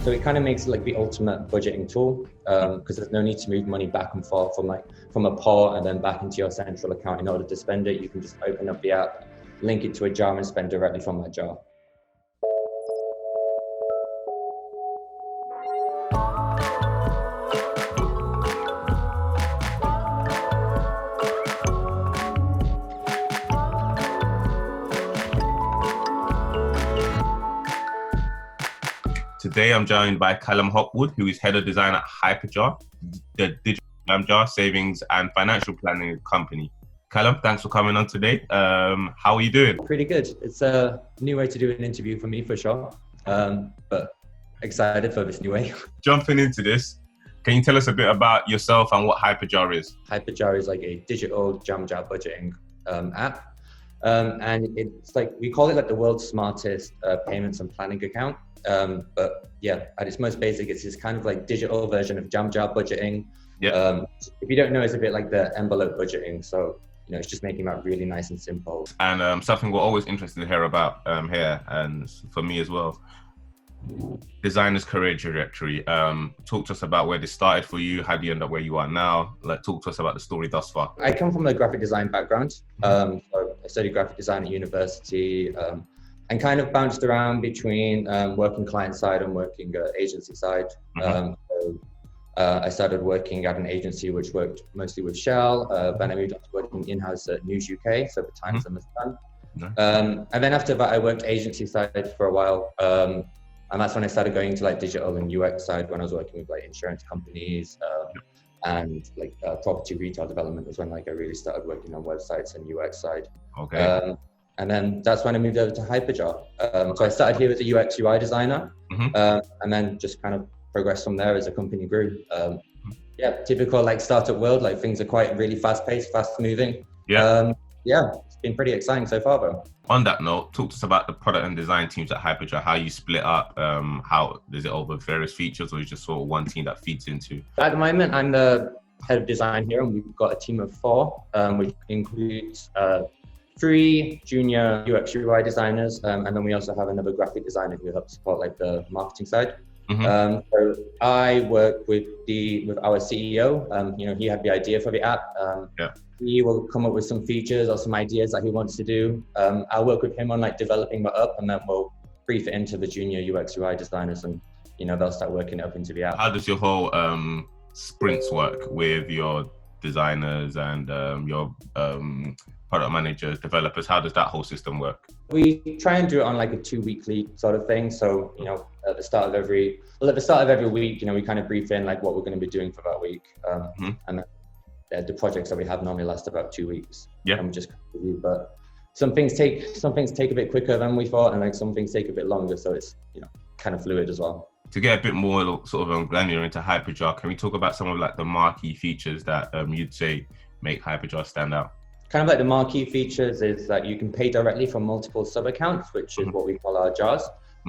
So it kind of makes it like the ultimate budgeting tool because there's no need to move money back and forth from a pot and then back into your central account in order to spend it. You can just open up the app, link it to a jar and spend directly from that jar. Today, I'm joined by Calum Hopwood, who is head of design at Hyperjar, the digital jar savings and financial planning company. Calum, thanks for coming on today. How are you doing? Pretty good. It's a new way to do an interview for me, for sure. But excited for this new way. Jumping into this, can you tell us a bit about yourself and what Hyperjar is? Hyperjar is like a digital jam jar budgeting app. And it's like, we call it like the world's smartest payments and planning account. But yeah, at its most basic, it's this kind of like digital version of jam jar budgeting. Yeah. If you don't know, it's a bit like the envelope budgeting. So, you know, it's just making that really nice and simple. And something we're always interested to hear about here, and for me as well, designer's career trajectory. Talk to us about where this started for you. How do you end up where you are now? Talk to us about the story thus far. I come from a graphic design background. So I studied graphic design at university. And kind of bounced around between working client side and working agency side. I started working at an agency which worked mostly with Shell. Then I moved up to working in-house at News UK, so the Times and the Sun. And then after that, I worked agency side for a while. And that's when I started going to like digital and UX side, when I was working with like insurance companies and like property retail development was when like I really started working on websites and UX side. Okay. And then that's when I moved over to Hyperjar. So I started here as a UX UI designer, and then just kind of progressed from there as the company grew. Yeah, typical like startup world, like things are quite really fast paced, fast moving. Yeah, it's been pretty exciting so far though. On that note, talk to us about the product and design teams at Hyperjar, how you split up, how is it over various features, or is it just sort of one team that feeds into? At the moment, I'm the head of design here, and we've got a team of 4, which includes 3 junior UX UI designers, and then we also have another graphic designer who helps support like the marketing side. So I work with our CEO. You know, he had the idea for the app. He will come up with some features or some ideas that he wants to do. I'll work with him on like developing that up, and then we'll brief it into the junior UX UI designers, and you know, they'll start working it up into the app. How does your whole sprints work with your designers and your product managers, developers? How does that whole system work? We try and do it on like a 2-weekly sort of thing. So, you know, at the start of every week, you know, we kind of brief in like what we're going to be doing for that week. And then the projects that we have normally last about 2 weeks. Yeah. And we just review, but some things take a bit quicker than we thought, and like some things take a bit longer. So it's, you know, kind of fluid as well. To get a bit more sort of granular into Hyperjar, can we talk about some of like the marquee features that you'd say make Hyperjar stand out? Kind of like the marquee features is that you can pay directly from multiple sub-accounts, which is what we call our jars.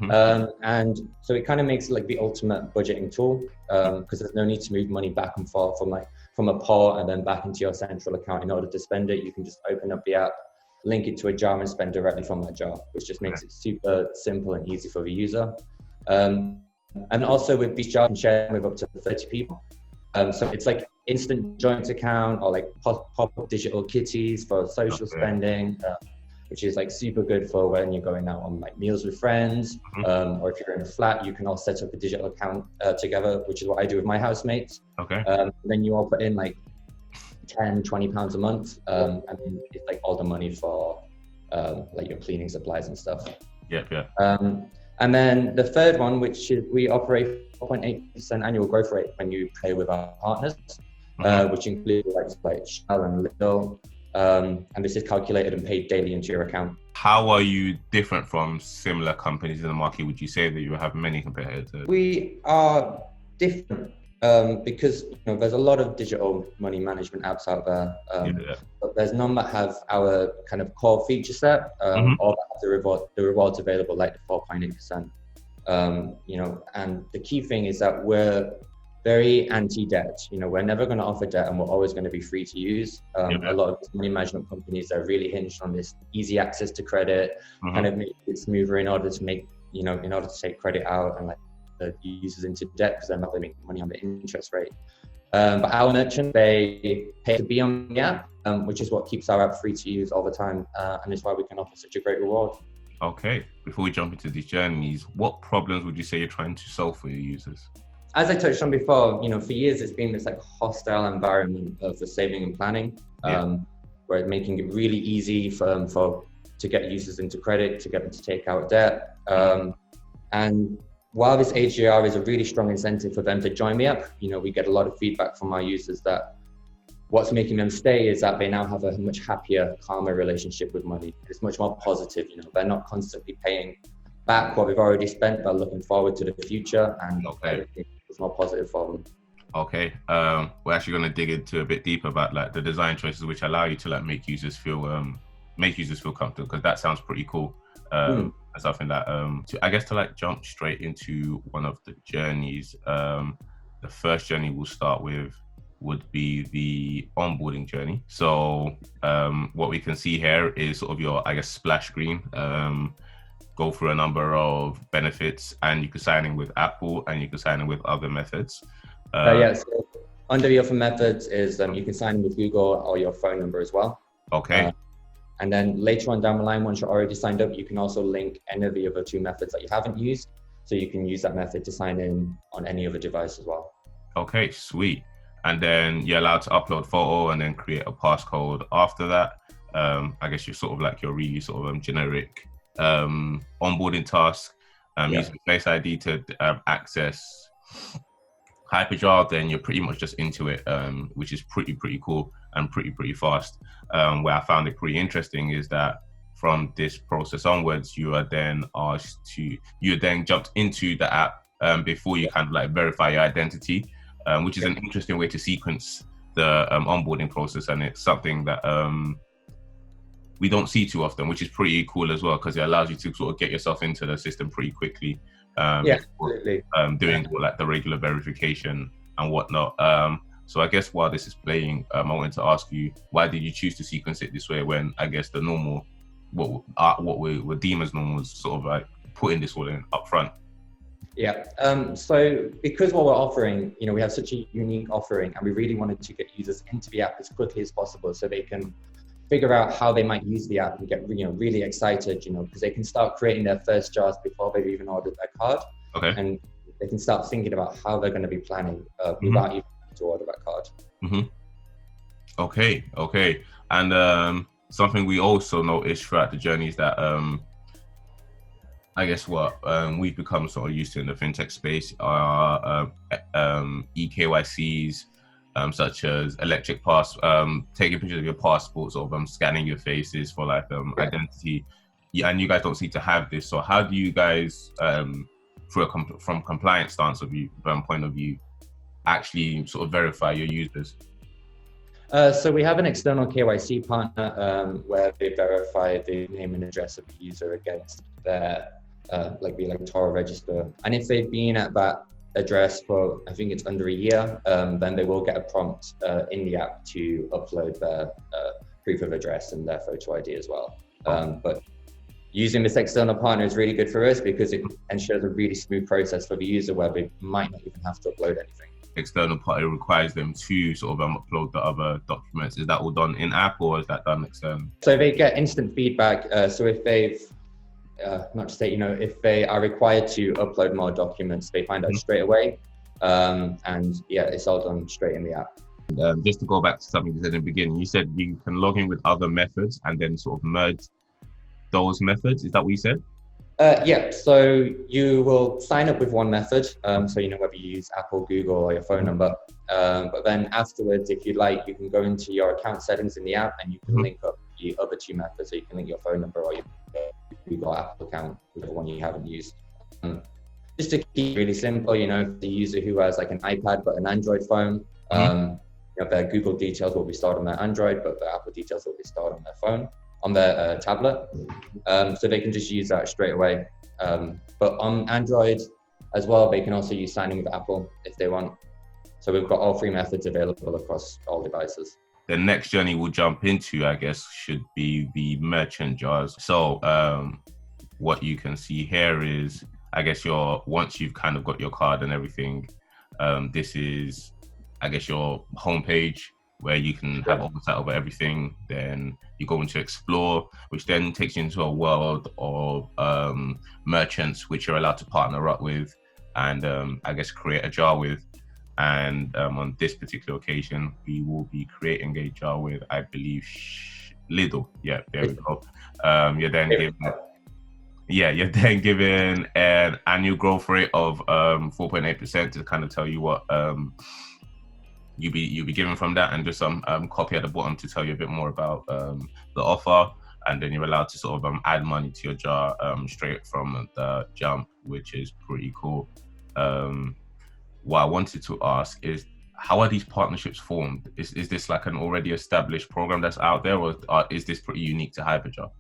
And so it kind of makes it like the ultimate budgeting tool because there's no need to move money back and forth from a pot and then back into your central account in order to spend it. You can just open up the app, link it to a jar and spend directly from that jar, which just makes it super simple and easy for the user. And also with these jars, you can share them with up to 30 people. So it's like instant joint account or like pop-up digital kitties for social spending, which is like super good for when you're going out on like meals with friends, or if you're in a flat, you can all set up a digital account together, which is what I do with my housemates. Then you all put in like 10, 20 pounds a month, and then it's like all the money for like your cleaning supplies and stuff. And then the third one, which is we operate 4.8% annual growth rate when you pay with our partners, which include like Shell and Lidl. And this is calculated and paid daily into your account. How are you different from similar companies in the market? Would you say that you have many competitors? We are different because there's a lot of digital money management apps out there, but there's none that have our kind of core feature set or that have the rewards available, like the 4.8%. And the key thing is that we're very anti-debt. We're never going to offer debt, and we're always going to be free to use. A lot of money management companies are really hinged on this easy access to credit, kind of make it smoother in order to make, in order to take credit out and like the users into debt because they're not making money on the interest rate. But our merchants, they pay to be on the app, which is what keeps our app free to use all the time, and is why we can offer such a great reward. Okay, before we jump into these journeys, what problems would you say you're trying to solve for your users? As I touched on before, for years it's been this like hostile environment for saving and planning, where it's making it really easy to get users into credit, to get them to take out debt. And while this HGR is a really strong incentive for them to join the app, we get a lot of feedback from our users that what's making them stay is that they now have a much happier, calmer relationship with money. It's much more positive. They're not constantly paying back what they've already spent, but looking forward to the future, and it's more positive for them. Okay, we're actually going to dig into a bit deeper about like the design choices which allow you to like make users feel comfortable, because that sounds pretty cool. And something that to like jump straight into one of the journeys. The first journey we'll start with would be the onboarding journey. So what we can see here is sort of your splash screen. Go through a number of benefits, and you can sign in with Apple and you can sign in with other methods. So under the other methods is you can sign in with Google or your phone number as well. Okay. And then later on down the line, once you're already signed up, you can also link any of the other two methods that you haven't used. So you can use that method to sign in on any other device as well. Okay, sweet. And then you're allowed to upload photo and then create a passcode after that. I guess you're sort of like your really sort of generic onboarding task. Using Face ID to access Hyperjar, then you're pretty much just into it, which is pretty cool and pretty fast. Where I found it pretty interesting is that from this process onwards, you are then jumped into the app before you kind of like verify your identity, which is an interesting way to sequence the onboarding process, and it's something that we don't see too often, which is pretty cool as well, because it allows you to sort of get yourself into the system pretty quickly. Absolutely. Doing like the regular verification and whatnot. So I guess while this is playing, I wanted to ask you, why did you choose to sequence it this way when I guess the normal, what we would deem as normal, is sort of like putting this all in up front? So because what we're offering, we have such a unique offering, and we really wanted to get users into the app as quickly as possible so they can figure out how they might use the app and get really excited, because they can start creating their first jars before they've even ordered their card. Okay. And they can start thinking about how they're going to be planning without even having to order that card. Okay. And something we also noticed throughout the journey is that I guess what we've become sort of used to in the fintech space are eKYCs, such as electric pass, taking pictures of your passport, sort of scanning your faces for like identity. And you guys don't seem to have this. So how do you guys, from compliance point of view, actually sort of verify your users? So we have an external KYC partner where they verify the name and address of the user against their the electoral register. And if they've been at that address for, I think it's under a year, then they will get a prompt in the app to upload their proof of address and their photo ID as well. But using this external partner is really good for us because it ensures a really smooth process for the user where they might not even have to upload anything. External party requires them to sort of upload the other documents. Is that all done in app or is that done external? So they get instant feedback. So if they've if they are required to upload more documents, they find out straight away. It's all done straight in the app. Just to go back to something you said in the beginning, you said you can log in with other methods and then sort of merge those methods. Is that what you said? So you will sign up with one method. So whether you use Apple, Google, or your phone number. But then afterwards, if you'd like, you can go into your account settings in the app and you can link up the other two methods. So you can link your phone number or your Google Apple account with the one you haven't used. Just to keep it really simple, the user who has like an iPad but an Android phone, their Google details will be stored on their Android, but their Apple details will be stored on their phone, on their tablet. So they can just use that straight away. But on Android as well, they can also use signing with Apple if they want. So we've got all three methods available across all devices. The next journey we'll jump into, I guess, should be the merchant jars. So what you can see here is, I guess once you've kind of got your card and everything, this is, I guess, your homepage where you can have oversight over everything. Then you go into explore, which then takes you into a world of merchants which you're allowed to partner up with and I guess create a jar with. And on this particular occasion, we will be creating a jar with, I believe, Lidl. Yeah, there we go. You're then given an annual growth rate of 4.8% to kind of tell you what you'll be given from that, and just some copy at the bottom to tell you a bit more about the offer. And then you're allowed to sort of add money to your jar straight from the jump, which is pretty cool. What I wanted to ask is, how are these partnerships formed? Is this like an already established program that's out there, or is this pretty unique to Hyperjar?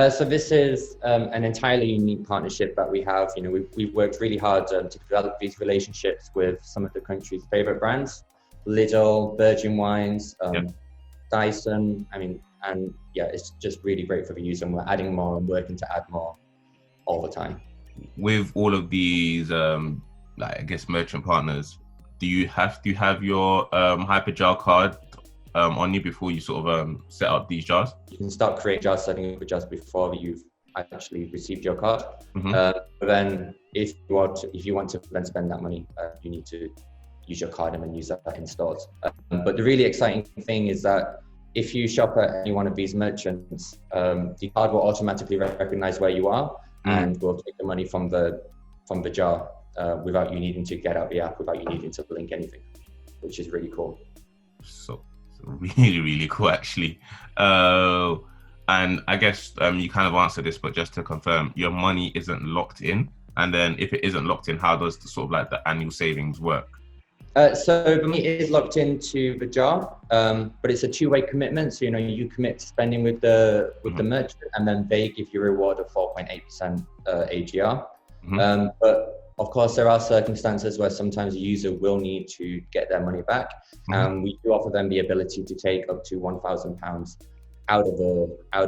So this is an entirely unique partnership that we have. You know, we've worked really hard to develop these relationships with some of the country's favorite brands, Lidl, Virgin Wines, Dyson. I mean, and yeah, it's just really great for the user, and we're adding more and working to add more all the time. With all of these, like, I guess, merchant partners, do you have to have your Hyperjar card on you before you sort of set up these jars? You can start creating jars, setting up jars before you've actually received your card. But then if you want to then spend that money, you need to use your card and then use that in stores. But the really exciting thing is that if you shop at any one of these merchants, the card will automatically recognize where you are and will take the money from the jar without you needing to get out the app, without you needing to link anything, which is really cool. So really, really cool, actually. And I guess you kind of answered this, but just to confirm, your money isn't locked in. And then if it isn't locked in, how does the sort of like the annual savings work? So the money is locked into the jar, but it's a two-way commitment. So, you know, you commit to spending with the merchant, and then they give you a reward of 4.8% AGR. But of course, there are circumstances where sometimes a user will need to get their money back. We do offer them the ability to take up to £1,000 out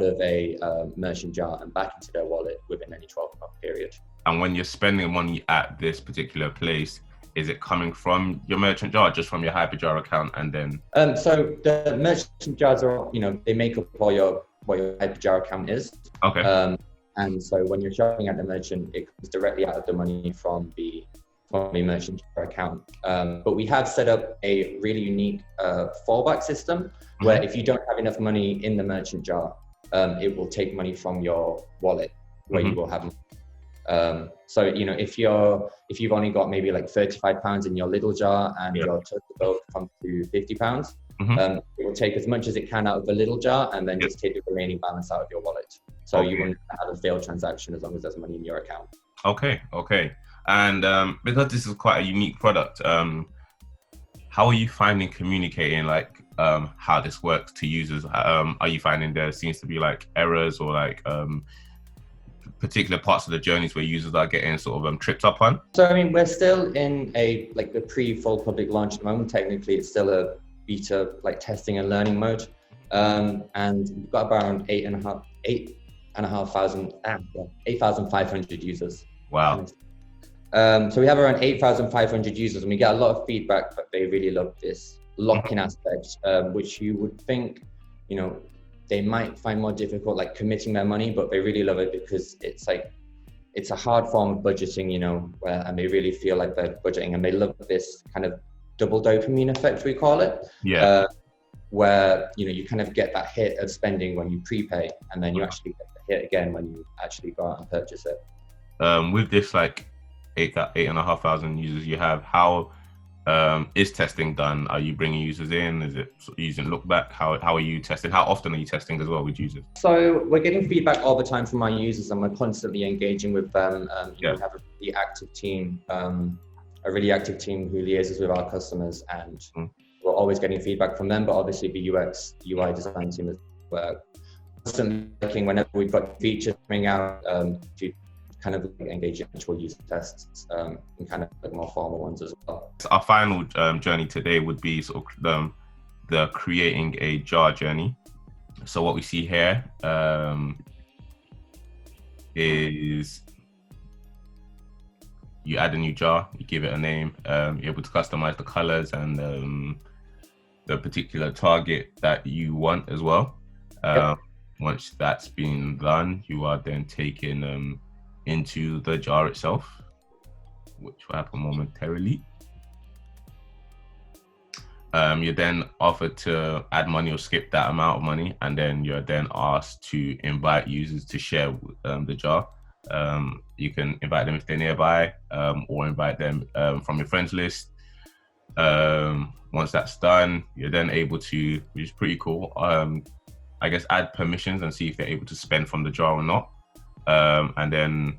of a merchant jar and back into their wallet within any 12-month period. And when you're spending money at this particular place, is it coming from your merchant jar, just from your Hyperjar account, and then? So the merchant jars are, you know, they make up what your Hyperjar account is. Okay. And so when you're shopping at the merchant, it comes directly out of the money from the merchant jar account. But we have set up a really unique fallback system where if you don't have enough money in the merchant jar, it will take money from your wallet where you will have money. So, you know, if you've only got maybe like £35 in your Lidl jar and your total bill comes to £50, it will take as much as it can out of the Lidl jar and then just take the remaining balance out of your wallet. So you wouldn't have a failed transaction as long as there's money in your account. Okay. And because this is quite a unique product, how are you finding communicating like how this works to users? Are you finding there seems to be like errors or like particular parts of the journeys where users are getting sort of tripped up on? So I mean, we're still in the pre-full public launch at the moment. Technically, it's still a beta, like testing and learning mode, and we've got around 8,500 users. Wow. So we have around 8,500 users, and we get a lot of feedback that they really love this lock-in aspect, which you would think, you know, they might find more difficult, like committing their money, but they really love it because it's a hard form of budgeting, you know, and they really feel like they're budgeting, and they love this kind of double dopamine effect, we call it. Where, you know, you kind of get that hit of spending when you prepay, and then you actually get the hit again when you actually go out and purchase it. With this like 8,500 users you have, how is testing done? Are you bringing users in? Is it using look back? How are you testing? How often are you testing as well with users? So we're getting feedback all the time from our users, and we're constantly engaging with them. We have a really active team who liaises with our customers, and we're always getting feedback from them. But obviously the UX UI design team is constantly looking whenever we've got features coming out to kind of engage in actual user tests and kind of like more formal ones as well. Our final journey today would be sort of the creating a jar journey. So what we see here is you add a new jar, you give it a name, you're able to customize the colors and the particular target that you want as well. Once that's been done, you are then taken into the jar itself, which will happen momentarily. You're then offered to add money or skip that amount of money, and then you're then asked to invite users to share the jar. You can invite them if they're nearby, or invite them from your friends list. Once that's done, you're then able to, which is pretty cool, I guess add permissions and see if they're able to spend from the jar or not. And then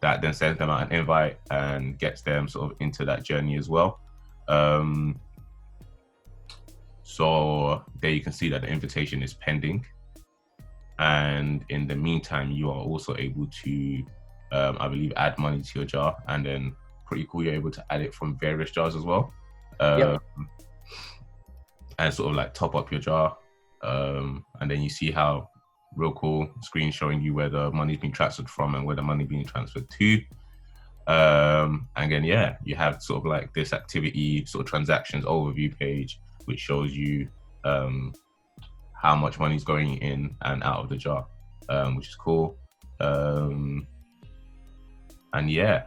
that then sends them out an invite and gets them sort of into that journey as well. So there you can see that the invitation is pending. And in the meantime, you are also able to, I believe, add money to your jar. And then pretty cool, you're able to add it from various jars as well. And sort of like top up your jar. And then you see how real cool screen showing you where the money's been transferred from and where the money being transferred to. And then, yeah, you have sort of like this activity sort of transactions overview page, which shows you how much money is going in and out of the jar, which is cool. And yeah,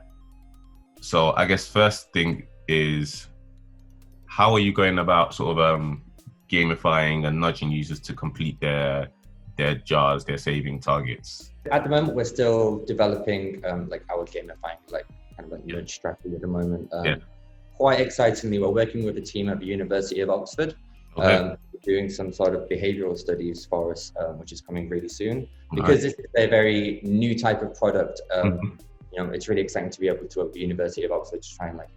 so I guess first thing is, how are you going about sort of gamifying and nudging users to complete their jars, their saving targets? At the moment, we're still developing like our gamifying, like kind of like nudge strategy at the moment. Quite excitingly, we're working with a team at the University of Oxford, doing some sort of behavioral studies for us, which is coming really soon. Because this is a very new type of product, you know, it's really exciting to be able to work with the University of Oxford to try and like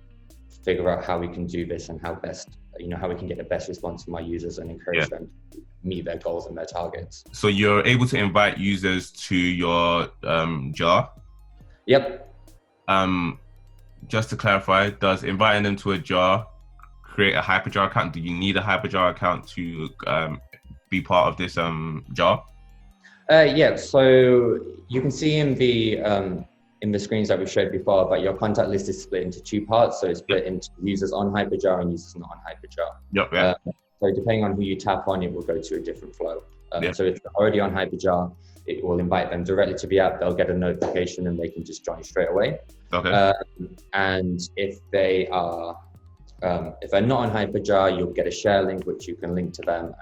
figure out how we can do this and how best, you know, how we can get the best response from our users and encourage them to meet their goals and their targets. So you're able to invite users to your jar? Yep. Just to clarify, does inviting them to a jar create a Hyperjar account? Do you need a Hyperjar account to be part of this jar? Yeah, so you can see in the screens that we showed before, but your contact list is split into two parts. So it's split into users on Hyperjar and users not on Hyperjar. So depending on who you tap on, it will go to a different flow. So if they're already on Hyperjar, it will invite them directly to the app. They'll get a notification and they can just join straight away. And if they are, if they're not on Hyperjar, you'll get a share link, which you can link to them.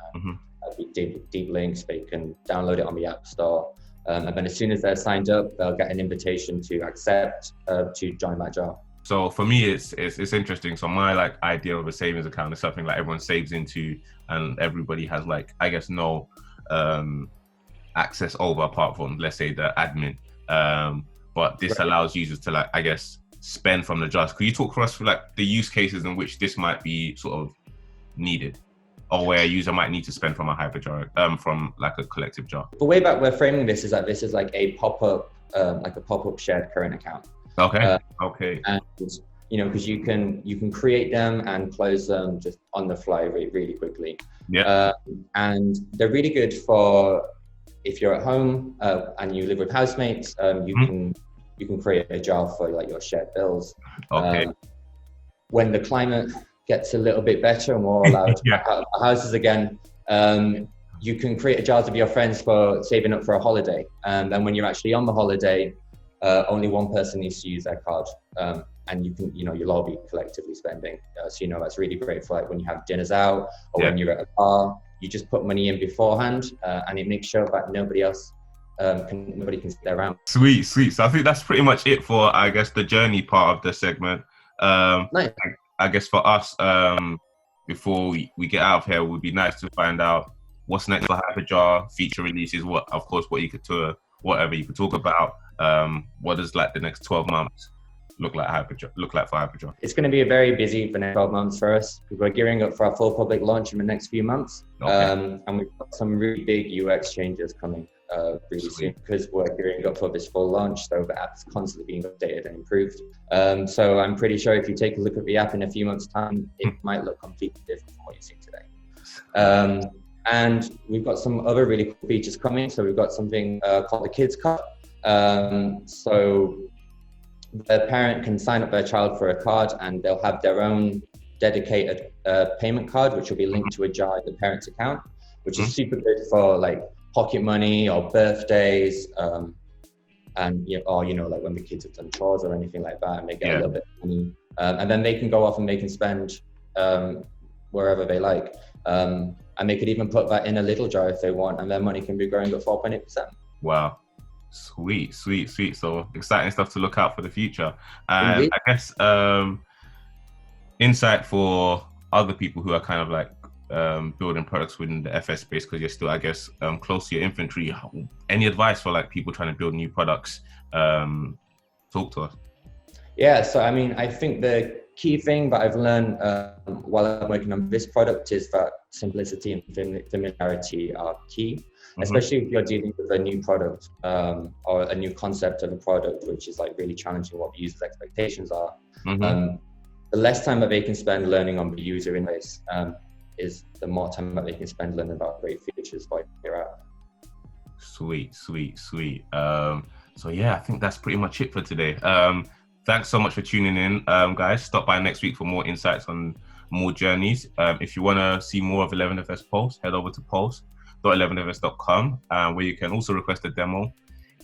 Deep links, they can download it on the App Store. And then as soon as they're signed up, they'll get an invitation to accept to join that jar. So for me, it's interesting. So my like idea of a savings account is something like everyone saves into, and everybody has like, I guess, no access over apart from, let's say, the admin. But this allows users to like, I guess, spend from the jars. Could you talk for us for like the use cases in which this might be sort of needed, or where a user might need to spend from a Hyperjar, from like a collective jar? The way that we're framing this is that this is like a pop-up shared current account. And you know, because you can create them and close them just on the fly really quickly. And they're really good for if you're at home and you live with housemates. You can create a jar for like your shared bills. When the climate gets a little bit better and we're allowed to back out of our houses again, you can create jars of your friends for saving up for a holiday. And then when you're actually on the holiday, only one person needs to use their card. And you can, you know, you'll all be collectively spending. So, you know, that's really great for like when you have dinners out or when you're at a bar, you just put money in beforehand and it makes sure that nobody can sit there around. Sweet. So I think that's pretty much it for, I guess, the journey part of the segment. Nice. I guess for us, before we get out of here, it would be nice to find out what's next for Hyperjar, feature releases, whatever you could talk about. What does like the next 12 months look like for Hyperjar? It's going to be a very busy for next 12 months for us. We're gearing up for our full public launch in the next few months. And we've got some really big UX changes coming really soon because we're gearing up for this full launch. So the app's constantly being updated and improved. So I'm pretty sure if you take a look at the app in a few months' time, it might look completely different from what you see today. And we've got some other really cool features coming. So we've got something called the Kids Card. So the parent can sign up their child for a card, and they'll have their own dedicated payment card, which will be linked to a jar in the parent's account, which is super good for like pocket money or birthdays, and or like when the kids have done chores or anything like that, and they get a little bit of money, and then they can go off and they can spend wherever they like, and they could even put that in a little jar if they want, and their money can be growing at 4.8%. Wow. Sweet. So exciting stuff to look out for the future. And I guess insight for other people who are kind of like building products within the FS space, because you're still, I guess, close to your infancy. Any advice for like people trying to build new products? Talk to us. Yeah, so I mean, I think the key thing that I've learned while I'm working on this product is that simplicity and familiarity are key. Especially if you're dealing with a new product or a new concept of a product, which is like really challenging what the user's expectations are. The less time that they can spend learning on the user interface is the more time that they can spend learning about great features for your app. Sweet. So yeah, I think that's pretty much it for today. Thanks so much for tuning in, guys. Stop by next week for more insights on more journeys. If you want to see more of 11FS Pulse, head over to pulse.11fs.com, where you can also request a demo.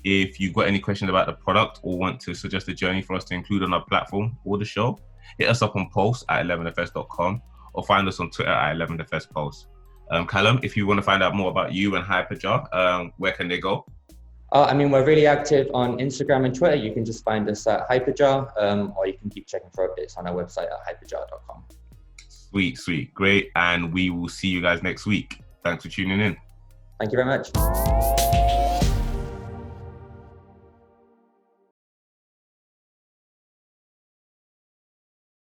If you've got any questions about the product or want to suggest a journey for us to include on our platform or the show, hit us up on pulse@11fs.com or find us on Twitter @11fspulse. Calum, if you want to find out more about you and Hyperjar, where can they go? I mean, we're really active on Instagram and Twitter. You can just find us at Hyperjar, or you can keep checking for updates on our website at hyperjar.com. Sweet. Great. And we will see you guys next week. Thanks for tuning in. Thank you very much.